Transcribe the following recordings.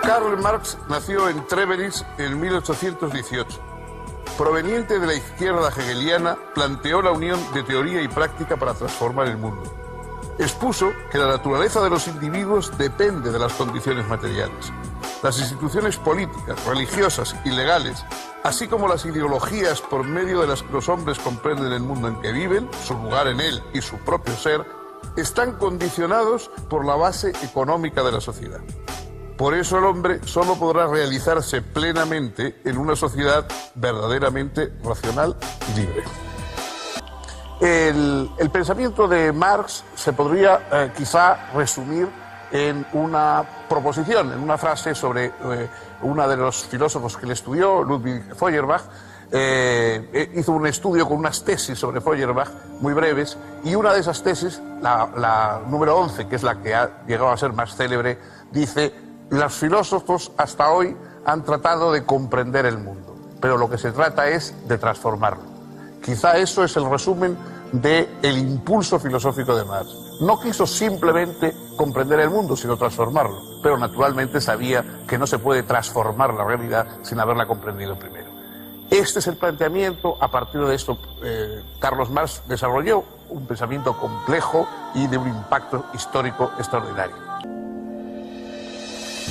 Karl Marx nació en Treveris en 1818. Proveniente de la izquierda hegeliana, planteó la unión de teoría y práctica para transformar el mundo. Expuso que la naturaleza de los individuos depende de las condiciones materiales. Las instituciones políticas, religiosas y legales, así como las ideologías por medio de las que los hombres comprenden el mundo en que viven, su lugar en él y su propio ser, están condicionados por la base económica de la sociedad. Por eso el hombre solo podrá realizarse plenamente en una sociedad verdaderamente racional y libre. El pensamiento de Marx se podría quizá resumir en una proposición, en una frase sobre uno de los filósofos que le estudió, Ludwig Feuerbach. Hizo un estudio con unas tesis sobre Feuerbach muy breves, y una de esas tesis, la número 11, que es la que ha llegado a ser más célebre, dice: los filósofos hasta hoy han tratado de comprender el mundo, pero lo que se trata es de transformarlo. Quizá eso es el resumen del impulso filosófico de Marx. No quiso simplemente comprender el mundo, sino transformarlo, pero naturalmente sabía que no se puede transformar la realidad sin haberla comprendido primero. Este es el planteamiento. A partir de esto, Carlos Marx desarrolló un pensamiento complejo y de un impacto histórico extraordinario.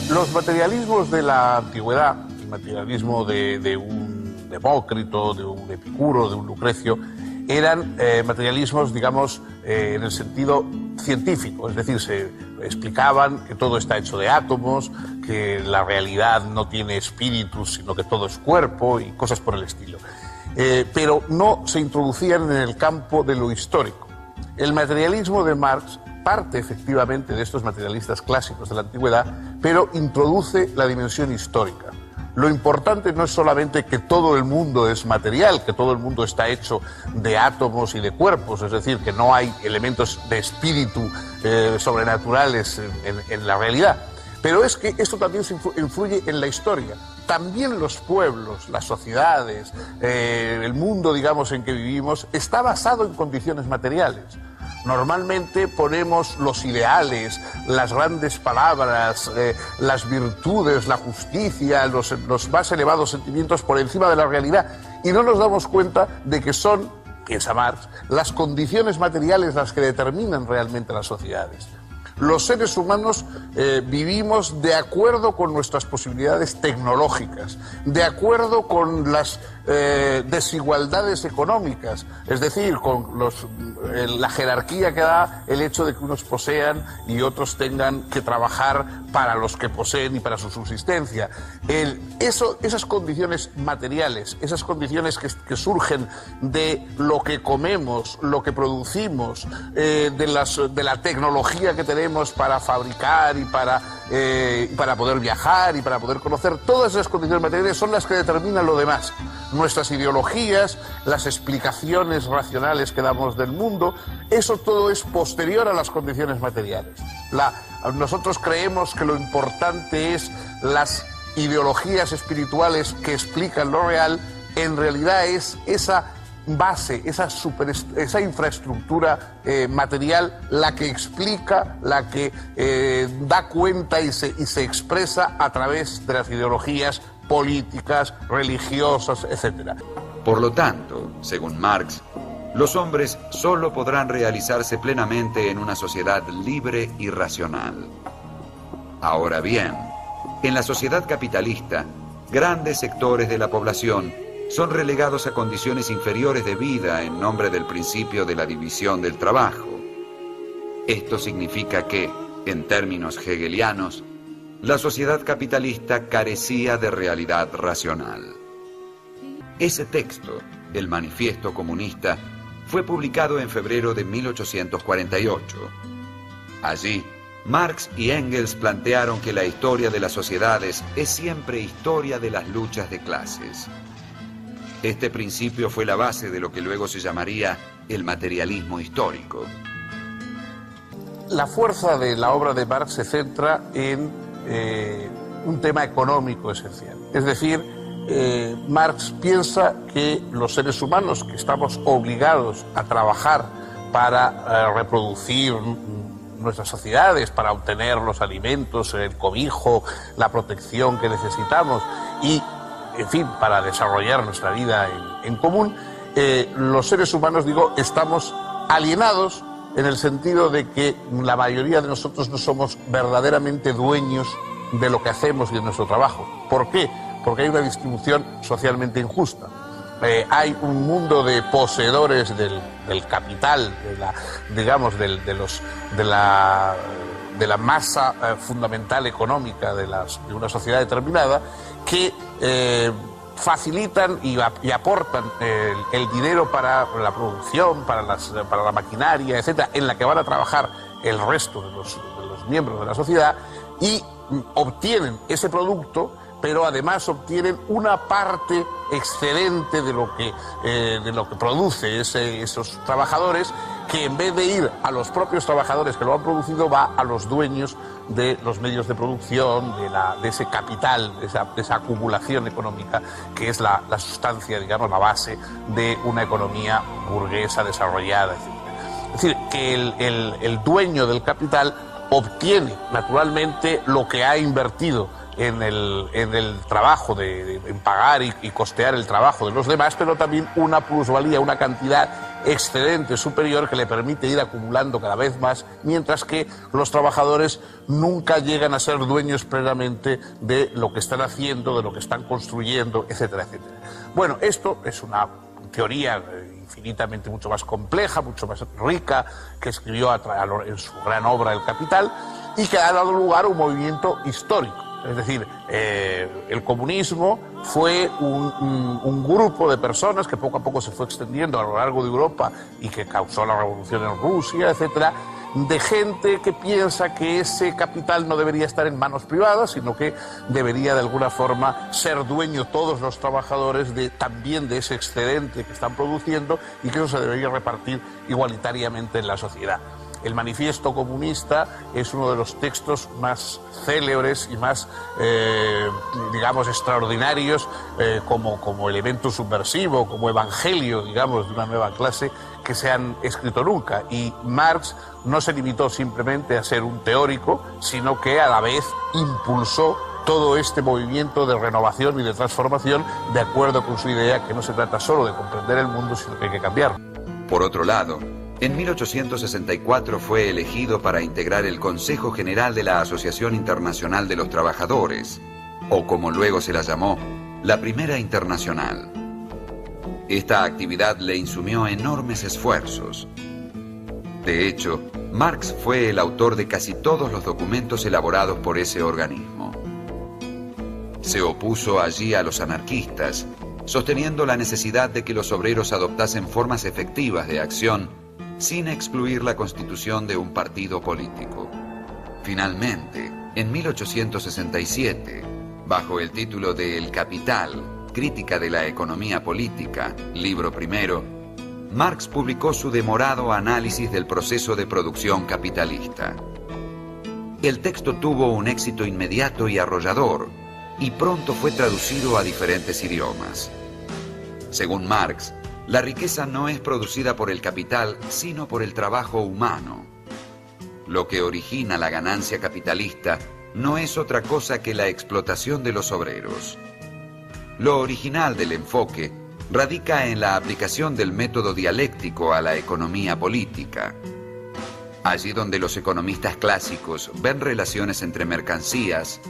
Los materialismos de la antigüedad, el materialismo de un Demócrito, de un Epicuro, de un Lucrecio, eran materialismos, digamos, en el sentido científico, es decir, se explicaban que todo está hecho de átomos, que la realidad no tiene espíritu, sino que todo es cuerpo y cosas por el estilo. Pero no se introducían en el campo de lo histórico. El materialismo de Marx parte efectivamente de estos materialistas clásicos de la antigüedad, pero introduce la dimensión histórica. Lo importante no es solamente que todo el mundo es material, que todo el mundo está hecho de átomos y de cuerpos, es decir, que no hay elementos de espíritu sobrenaturales en la realidad, pero es que esto también influye en la historia. También los pueblos, las sociedades, el mundo, digamos, en que vivimos, está basado en condiciones materiales. Normalmente ponemos los ideales, las grandes palabras, las virtudes, la justicia, los más elevados sentimientos por encima de la realidad, y no nos damos cuenta de que son, piensa Marx, las condiciones materiales las que determinan realmente las sociedades. Los seres humanos vivimos de acuerdo con nuestras posibilidades tecnológicas, de acuerdo con las desigualdades económicas, es decir, con la jerarquía que da el hecho de que unos posean y otros tengan que trabajar para los que poseen y para su subsistencia. Esas condiciones materiales, esas condiciones que surgen de lo que comemos, lo que producimos, de la tecnología que tenemos para fabricar y para poder viajar y para poder conocer, todas esas condiciones materiales son las que determinan lo demás. Nuestras ideologías, las explicaciones racionales que damos del mundo, eso todo es posterior a las condiciones materiales. Nosotros creemos que lo importante es las ideologías espirituales que explican lo real. En realidad es esa base, esa infraestructura material la que explica, la que da cuenta y se expresa a través de las ideologías políticas, religiosas, etc. Por lo tanto, según Marx, los hombres solo podrán realizarse plenamente en una sociedad libre y racional. Ahora bien, en la sociedad capitalista, grandes sectores de la población son relegados a condiciones inferiores de vida en nombre del principio de la división del trabajo. Esto significa que, en términos hegelianos, la sociedad capitalista carecía de realidad racional. Ese texto, el Manifiesto Comunista, fue publicado en febrero de 1848. Allí, Marx y Engels plantearon que la historia de las sociedades es siempre historia de las luchas de clases. Este principio fue la base de lo que luego se llamaría el materialismo histórico. La fuerza de la obra de Marx se centra en un tema económico esencial. Es decir, Marx piensa que los seres humanos, que estamos obligados a trabajar para reproducir nuestras sociedades para obtener los alimentos, el cobijo, la protección que necesitamos y, en fin, para desarrollar nuestra vida en común, los seres humanos, digo, estamos alienados en el sentido de que la mayoría de nosotros no somos verdaderamente dueños de lo que hacemos y de nuestro trabajo. ¿Por qué? Porque hay una distribución socialmente injusta. Hay un mundo de poseedores del capital, de la masa fundamental económica de una sociedad determinada, que facilitan y aportan el dinero para la producción, para la maquinaria, etcétera, en la que van a trabajar el resto de los miembros de la sociedad, y obtienen ese producto, pero además obtienen una parte excedente de lo que produce esos trabajadores, que en vez de ir a los propios trabajadores que lo han producido, va a los dueños de los medios de producción, de ese capital, de esa acumulación económica, que es la sustancia, digamos, la base de una economía burguesa desarrollada, etc. Es decir, que el dueño del capital obtiene naturalmente lo que ha invertido en el trabajo, en pagar y costear el trabajo de los demás, pero también una plusvalía, una cantidad excedente superior que le permite ir acumulando cada vez más, mientras que los trabajadores nunca llegan a ser dueños plenamente de lo que están haciendo, de lo que están construyendo, etcétera, etcétera. Bueno, esto es una teoría infinitamente mucho más compleja, mucho más rica, que escribió en su gran obra El Capital, y que ha dado lugar a un movimiento histórico. Es decir, el comunismo fue un grupo de personas que poco a poco se fue extendiendo a lo largo de Europa y que causó la revolución en Rusia, etcétera, de gente que piensa que ese capital no debería estar en manos privadas, sino que debería de alguna forma ser dueño todos los trabajadores también de ese excedente que están produciendo, y que eso se debería repartir igualitariamente en la sociedad. El Manifiesto Comunista es uno de los textos más célebres y más, digamos, extraordinarios como elemento subversivo, como evangelio, digamos, de una nueva clase, que se han escrito nunca. Y Marx no se limitó simplemente a ser un teórico, sino que a la vez impulsó todo este movimiento de renovación y de transformación, de acuerdo con su idea que no se trata solo de comprender el mundo, sino que hay que cambiarlo. Por otro lado, en 1864 fue elegido para integrar el Consejo General de la Asociación Internacional de los Trabajadores, o como luego se la llamó, la Primera Internacional. Esta actividad le insumió enormes esfuerzos. De hecho, Marx fue el autor de casi todos los documentos elaborados por ese organismo. Se opuso allí a los anarquistas, sosteniendo la necesidad de que los obreros adoptasen formas efectivas de acción sin excluir la constitución de un partido político. Finalmente, en 1867, bajo el título de El Capital, Crítica de la Economía Política, libro primero, Marx publicó su demorado análisis del proceso de producción capitalista. El texto tuvo un éxito inmediato y arrollador, y pronto fue traducido a diferentes idiomas. Según Marx, la riqueza no es producida por el capital, sino por el trabajo humano. Lo que origina la ganancia capitalista no es otra cosa que la explotación de los obreros. Lo original del enfoque radica en la aplicación del método dialéctico a la economía política. Allí donde los economistas clásicos ven relaciones entre mercancías,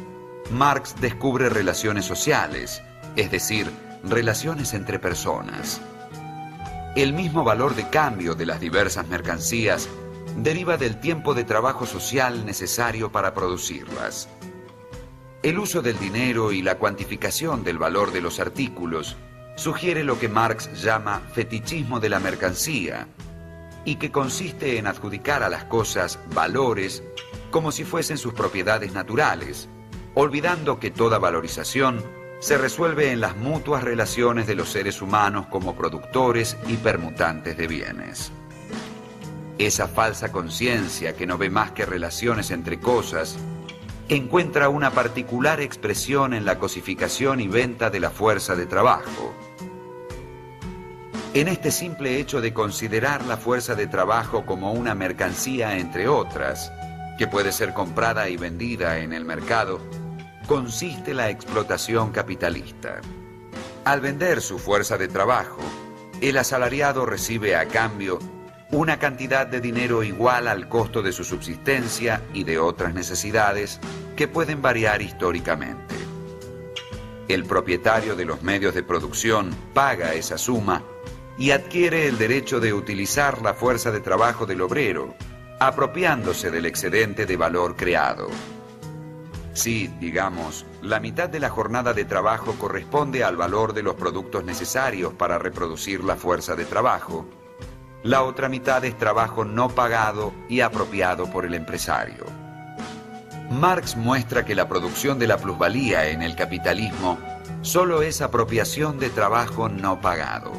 Marx descubre relaciones sociales, es decir, relaciones entre personas. El mismo valor de cambio de las diversas mercancías deriva del tiempo de trabajo social necesario para producirlas. El uso del dinero y la cuantificación del valor de los artículos sugiere lo que Marx llama fetichismo de la mercancía, y que consiste en adjudicar a las cosas valores como si fuesen sus propiedades naturales, olvidando que toda valorización se resuelve en las mutuas relaciones de los seres humanos como productores y permutantes de bienes. Esa falsa conciencia que no ve más que relaciones entre cosas, encuentra una particular expresión en la cosificación y venta de la fuerza de trabajo. En este simple hecho de considerar la fuerza de trabajo como una mercancía entre otras, que puede ser comprada y vendida en el mercado, consiste la explotación capitalista. Al vender su fuerza de trabajo, el asalariado recibe a cambio una cantidad de dinero igual al costo de su subsistencia y de otras necesidades que pueden variar históricamente. El propietario de los medios de producción paga esa suma y adquiere el derecho de utilizar la fuerza de trabajo del obrero, apropiándose del excedente de valor creado. Si, digamos, la mitad de la jornada de trabajo corresponde al valor de los productos necesarios para reproducir la fuerza de trabajo, la otra mitad es trabajo no pagado y apropiado por el empresario. Marx muestra que la producción de la plusvalía en el capitalismo solo es apropiación de trabajo no pagado.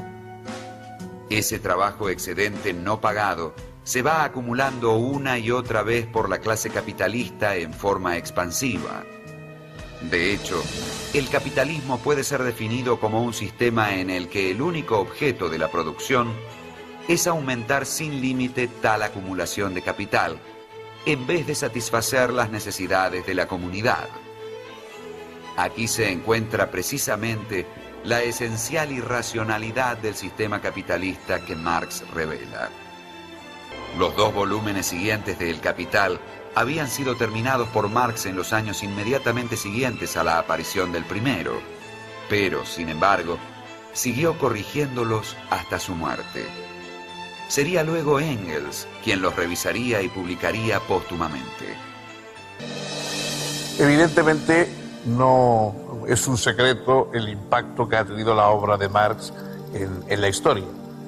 Ese trabajo excedente no pagado se va acumulando una y otra vez por la clase capitalista en forma expansiva. De hecho, el capitalismo puede ser definido como un sistema en el que el único objeto de la producción es aumentar sin límite tal acumulación de capital, en vez de satisfacer las necesidades de la comunidad. Aquí se encuentra precisamente la esencial irracionalidad del sistema capitalista que Marx revela. Los 2 volúmenes siguientes de El Capital habían sido terminados por Marx en los años inmediatamente siguientes a la aparición del primero, pero, sin embargo, siguió corrigiéndolos hasta su muerte. Sería luego Engels quien los revisaría y publicaría póstumamente. Evidentemente no es un secreto el impacto que ha tenido la obra de Marx en la historia.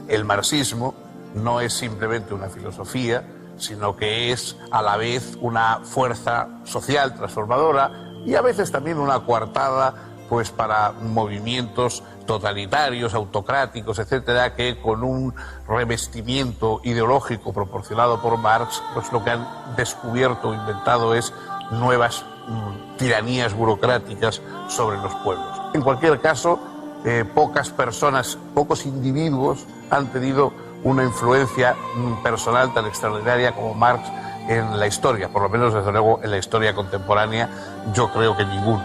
El marxismo no es simplemente una filosofía, sino que es a la vez una fuerza social transformadora y a veces también una coartada pues para movimientos totalitarios, autocráticos, etcétera, que con un revestimiento ideológico proporcionado por Marx, pues lo que han descubierto o inventado es nuevas tiranías burocráticas sobre los pueblos. En cualquier caso, pocas personas, pocos individuos han tenido una influencia personal tan extraordinaria como Marx en la historia, por lo menos desde luego en la historia contemporánea, yo creo que ninguno.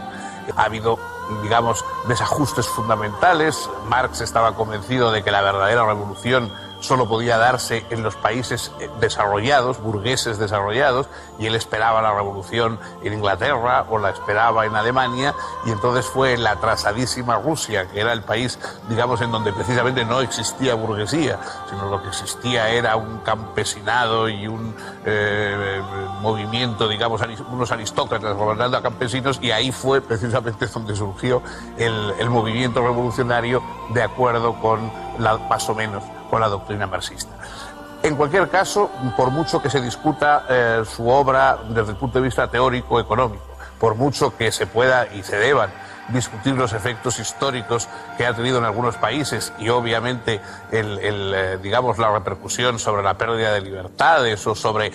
Ha habido, digamos, desajustes fundamentales. Marx estaba convencido de que la verdadera revolución solo podía darse en los países desarrollados, burgueses desarrollados, y él esperaba la revolución en Inglaterra o la esperaba en Alemania, y entonces fue en la atrasadísima Rusia, que era el país, digamos, en donde precisamente no existía burguesía, sino lo que existía era un campesinado y un movimiento, digamos, unos aristócratas gobernando a campesinos, y ahí fue precisamente donde surgió el movimiento revolucionario de acuerdo con más o menos con la doctrina marxista. En cualquier caso, por mucho que se discuta su obra desde el punto de vista teórico-económico, por mucho que se pueda y se deban discutir los efectos históricos que ha tenido en algunos países y obviamente digamos, la repercusión sobre la pérdida de libertades o sobre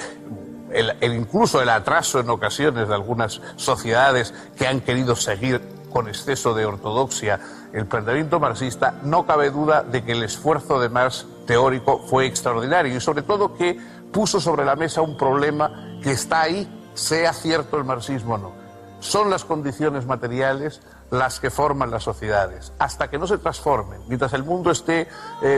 incluso el atraso en ocasiones de algunas sociedades que han querido seguir con exceso de ortodoxia el planteamiento marxista, no cabe duda de que el esfuerzo de Marx teórico fue extraordinario y sobre todo que puso sobre la mesa un problema que está ahí, sea cierto el marxismo o no. Son las condiciones materiales las que forman las sociedades. Hasta que no se transformen, mientras el mundo esté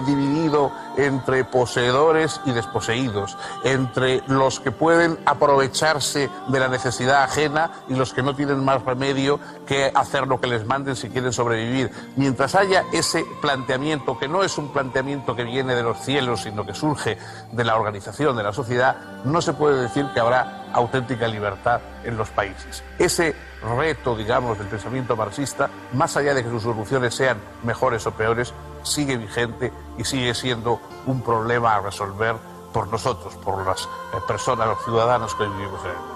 dividido entre poseedores y desposeídos, entre los que pueden aprovecharse de la necesidad ajena y los que no tienen más remedio que hacer lo que les manden si quieren sobrevivir. Mientras haya ese planteamiento, que no es un planteamiento que viene de los cielos, sino que surge de la organización de la sociedad, no se puede decir que habrá auténtica libertad en los países. Ese reto, digamos, del pensamiento marxista, más allá de que sus soluciones sean mejores o peores, sigue vigente y sigue siendo un problema a resolver por nosotros, por las personas, los ciudadanos que vivimos en él.